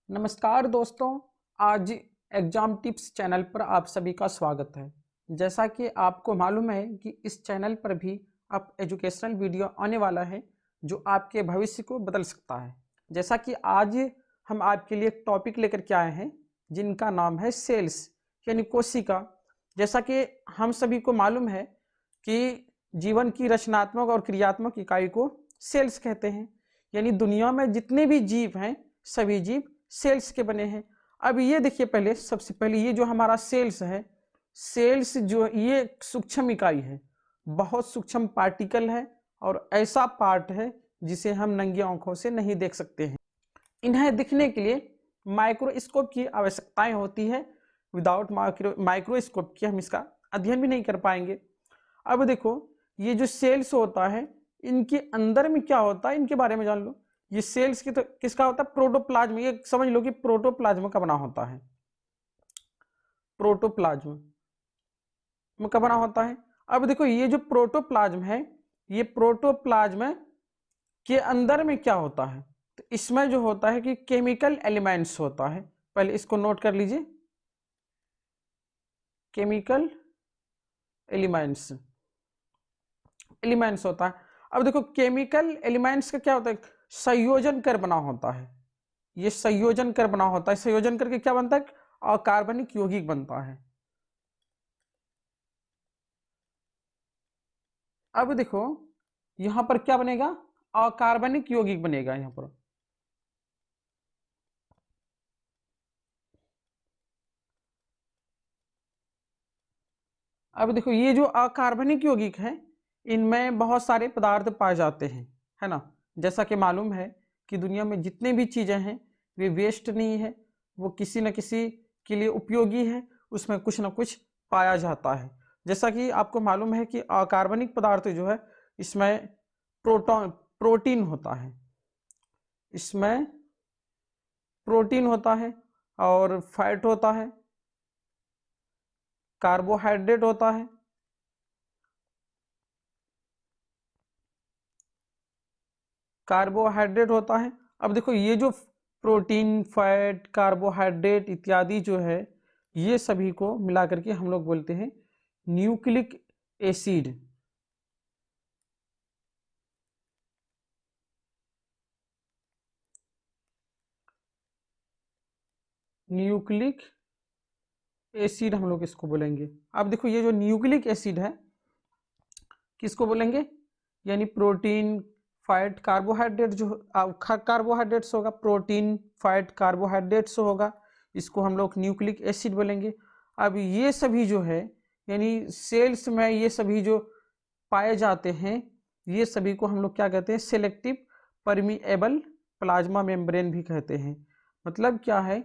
नमस्कार दोस्तों। आज एग्जाम टिप्स चैनल पर आप सभी का स्वागत है। जैसा कि आपको मालूम है कि इस चैनल पर भी अब एजुकेशनल वीडियो आने वाला है जो आपके भविष्य को बदल सकता है। जैसा कि आज हम आपके लिए एक टॉपिक लेकर के आए हैं जिनका नाम है सेल्स यानी कोशिका। जैसा कि हम सभी को मालूम है कि जीवन की रचनात्मक और क्रियात्मक इकाई को सेल्स कहते हैं। यानी दुनिया में जितने भी जीव हैं सभी जीव सेल्स के बने हैं। अब ये देखिए, पहले सबसे पहले ये जो हमारा सेल्स है, सेल्स जो ये सूक्ष्म इकाई है, बहुत सूक्ष्म पार्टिकल है और ऐसा पार्ट है जिसे हम नंगी आंखों से नहीं देख सकते हैं। इन्हें दिखने के लिए माइक्रोस्कोप की आवश्यकताएं होती है। विदाउट माइक्रोस्कोप के हम इसका अध्ययन भी नहीं कर पाएंगे। अब देखो, ये जो सेल्स होता है इनके अंदर में क्या होता है इनके बारे में जान लो। ये सेल्स की तो किसका होता है? प्रोटोप्लाज्म। ये समझ लो कि प्रोटोप्लाज्म का बना होता है। प्रोटोप्लाज्म का बना होता है। अब देखो, ये जो प्रोटोप्लाज्म है, ये प्रोटोप्लाज्म के अंदर में क्या होता है? तो इसमें जो होता है कि केमिकल एलिमेंट्स होता है। पहले इसको नोट कर लीजिए, केमिकल एलिमेंट्स एलिमेंट्स होता है। अब देखो, केमिकल एलिमेंट्स का क्या होता है? संयोजन कर बना होता है। ये संयोजन कर बना होता है। संयोजन करके क्या बनता है? अकार्बनिक यौगिक बनता है। अब देखो, यहां पर क्या बनेगा? अकार्बनिक यौगिक बनेगा यहां पर। अब देखो, ये जो अकार्बनिक यौगिक है इनमें बहुत सारे पदार्थ पाए जाते हैं, है ना। जैसा कि मालूम है कि दुनिया में जितने भी चीजें हैं वे वेस्ट नहीं है, वो किसी न किसी के लिए उपयोगी है। उसमें कुछ ना कुछ पाया जाता है। जैसा कि आपको मालूम है कि अकार्बनिक पदार्थ जो है इसमें प्रोटीन होता है। इसमें प्रोटीन होता है और फैट होता है, कार्बोहाइड्रेट होता है, कार्बोहाइड्रेट होता है। अब देखो, ये जो प्रोटीन, फैट, कार्बोहाइड्रेट इत्यादि जो है ये सभी को मिला करके हम लोग बोलते हैं न्यूक्लिक एसिड। न्यूक्लिक एसिड हम लोग इसको बोलेंगे। अब देखो, ये जो न्यूक्लिक एसिड है किसको बोलेंगे? यानी प्रोटीन, फैट, कार्बोहाइड्रेट जो कार्बोहाइड्रेट्स होगा, प्रोटीन, फैट, कार्बोहाइड्रेट्स होगा, इसको हम लोग न्यूक्लिक एसिड बोलेंगे। अब ये सभी जो है यानी सेल्स में ये सभी जो पाए जाते हैं ये सभी को हम लोग क्या कहते हैं? सेलेक्टिव परमिएबल प्लाज्मा मेम्ब्रेन भी कहते हैं। मतलब क्या है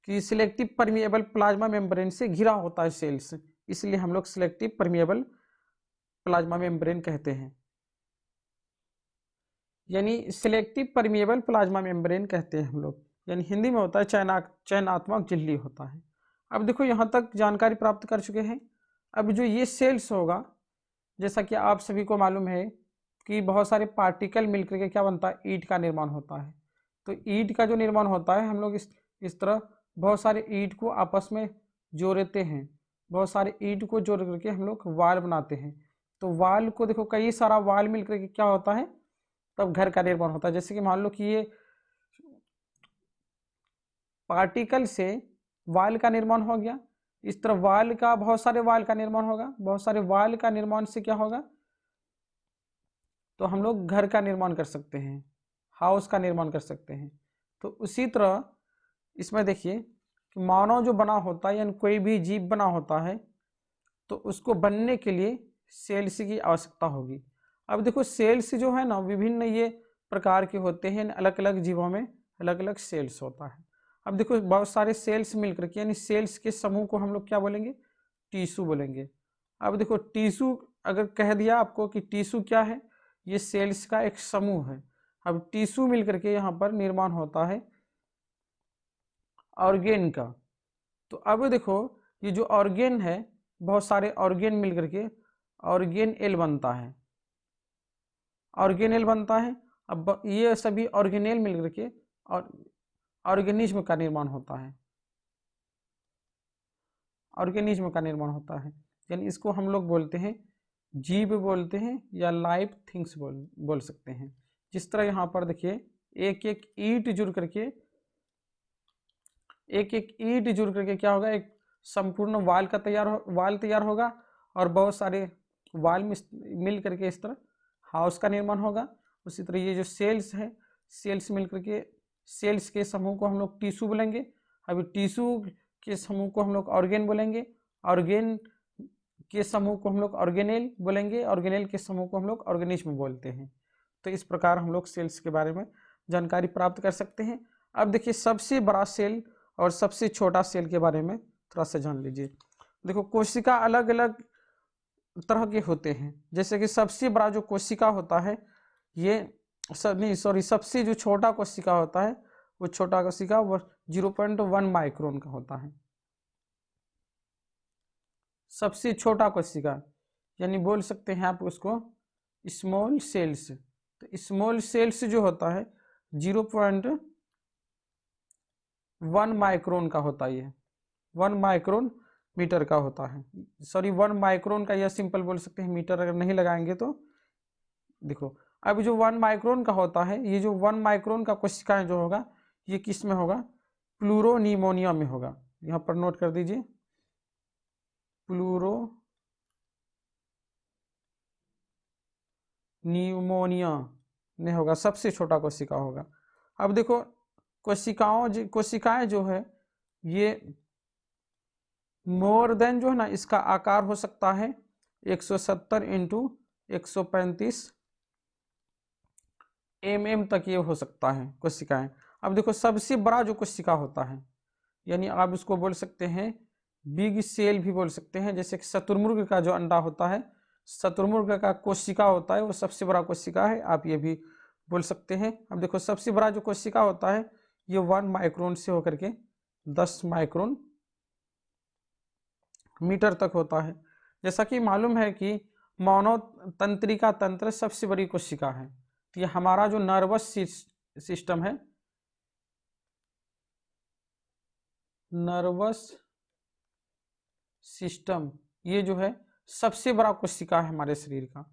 कि सिलेक्टिव परमिएबल प्लाज्मा मेम्ब्रेन से घिरा होता है सेल्स, इसलिए हम लोग सिलेक्टिव परमिएबल प्लाज्मा मेम्ब्रेन कहते हैं। यानी सिलेक्टिव परमिएबल प्लाज्मा मेम्ब्रेन कहते हैं हम लोग। यानी हिंदी में होता है चयनात्मक झिल्ली होता है। अब देखो, यहाँ तक जानकारी प्राप्त कर चुके हैं। अब जो ये सेल्स होगा, जैसा कि आप सभी को मालूम है कि बहुत सारे पार्टिकल मिलकर के क्या बनता है? ईंट का निर्माण होता है। तो ईंट का जो निर्माण होता है हम लोग इस तरह बहुत सारे ईंट को आपस में जोड़ते हैं। बहुत सारे ईंट को जोड़ करके हम लोग वाल बनाते हैं। तो वाल को देखो, कई सारा वाल मिलकर के क्या होता है? तब घर का निर्माण होता है। जैसे कि मान लो कि ये पार्टिकल से वाल का निर्माण हो गया, इस तरह वाल का बहुत सारे वाल का निर्माण होगा। बहुत सारे वाल का निर्माण से क्या होगा? तो हम लोग घर का निर्माण कर सकते हैं, हाउस का निर्माण कर सकते हैं। तो उसी तरह इसमें देखिए कि मानव जो बना होता है यानी कोई भी जीव बना होता है तो उसको बनने के लिए सेल्स की आवश्यकता होगी। अब देखो, सेल्स जो है ना विभिन्न ये प्रकार के होते हैं। अलग अलग जीवों में अलग अलग सेल्स होता है। अब देखो, बहुत सारे सेल्स मिलकर के यानी सेल्स के समूह को हम लोग क्या बोलेंगे? टीशू बोलेंगे। अब देखो, टीशू अगर कह दिया आपको कि टीशू क्या है, ये सेल्स का एक समूह है। अब टीशू मिलकर के यहाँ पर निर्माण होता है ऑर्गेन का। तो अब देखो, ये जो ऑर्गेन है, बहुत सारे ऑर्गेन मिलकर के ऑर्गेन एल बनता है। ऑर्गेनेल बनता है। अब ये सभी ऑर्गेनेल मिलकर के और ऑर्गेनिज्म का निर्माण होता है, ऑर्गेनिज्म का निर्माण होता है। यानी इसको हम लोग बोलते हैं जीव बोलते हैं या लाइव थिंग्स बोल सकते हैं। जिस तरह यहाँ पर देखिए एक एक ईंट जुड़ करके, एक एक ईंट जुड़ करके क्या होगा, एक संपूर्ण वाल का वाल तैयार होगा, और बहुत सारे वाल मिल करके इस तरह हाउस का निर्माण होगा। उसी तरह ये जो सेल्स है, सेल्स मिल करके, सेल्स के समूह को हम लोग टिश्यू बोलेंगे। अभी टिश्यू के समूह को हम लोग ऑर्गेन बोलेंगे, ऑर्गेन के समूह को हम लोग ऑर्गेनेल बोलेंगे, ऑर्गेनेल के समूह को हम लोग ऑर्गेनिज्म बोलते हैं। तो इस प्रकार हम लोग सेल्स के बारे में जानकारी प्राप्त कर सकते हैं। अब देखिए सबसे बड़ा सेल और सबसे छोटा सेल के बारे में थोड़ा सा जान लीजिए। देखो कोशिका अलग अलग तरह के होते हैं। जैसे कि सबसे बड़ा जो कोशिका होता है ये सबसे जो छोटा कोशिका होता है वो छोटा कोशिका वो 0.1 माइक्रोन का होता है। सबसे छोटा कोशिका यानी बोल सकते हैं आप उसको स्मॉल सेल्स। तो स्मॉल सेल्स जो होता है 0.1 माइक्रोन का होता है, 1 माइक्रोन मीटर का होता है। 1 माइक्रोन का यह सिंपल बोल सकते हैं, मीटर अगर नहीं लगाएंगे तो। देखो अब जो 1 माइक्रोन का होता है, ये जो 1 माइक्रोन का कोशिकाएं जो होगा ये किस में होगा, प्लूरोनीमोनिया में होगा। यहाँ पर नोट कर दीजिए, प्लूरोनीमोनिया में होगा, सबसे छोटा कोशिका होगा। अब देखो कोशिकाएं जो है ये मोर देन जो है ना, इसका आकार हो सकता है 170 इंटू 135 mm तक ये हो सकता है कोशिकाएं। अब देखो सबसे बड़ा जो कोशिका होता है, यानी आप इसको बोल सकते हैं बिग सेल भी बोल सकते हैं। जैसे कि शतुरमुर्ग का जो अंडा होता है, शतुरमुर्ग का कोशिका होता है वो सबसे बड़ा कोशिका है, आप ये भी बोल सकते हैं। अब देखो सबसे बड़ा जो कोशिका होता है ये 1 माइक्रोन से होकर के 10 माइक्रोन मीटर तक होता है। जैसा कि मालूम है कि मानव तंत्रिका तंत्र सबसे बड़ी कोशिका है। तो ये हमारा जो नर्वस सिस्टम है, नर्वस सिस्टम, ये जो है सबसे बड़ा कोशिका है हमारे शरीर का।